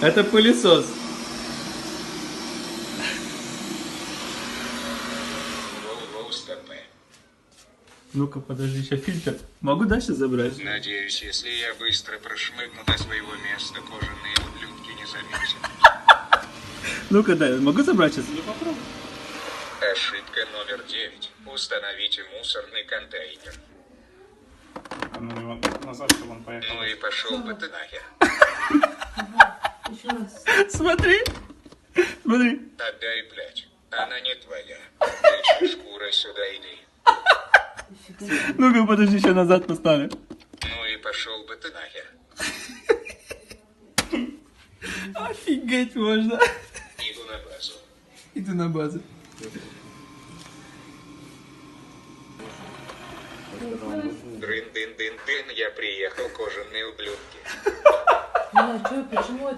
Это пылесос. Ну-ка, подожди, сейчас фильтр. Могу дальше забрать? Надеюсь, если я быстро прошмыгну до своего места, кожаные ублюдки не заметят. Ну-ка, да, могу забрать сейчас? Ну попробуй. Ошибка номер 9. Установите мусорный контейнер. А ну его назад, чтобы он поехал. Ну и пошел бы ты нахер. Еще раз. Смотри. Смотри. Отдай, блядь. Она не твоя. Ты шкура сюда иди. Ну-ка, подожди, еще назад поставлю. Ну и пошел бы ты нахер. Офигеть можно. Иду на базу. Иду на базу. Дрын-дын-дын-дын, я приехал, кожаные ублюдки. Ну, а что, почему это?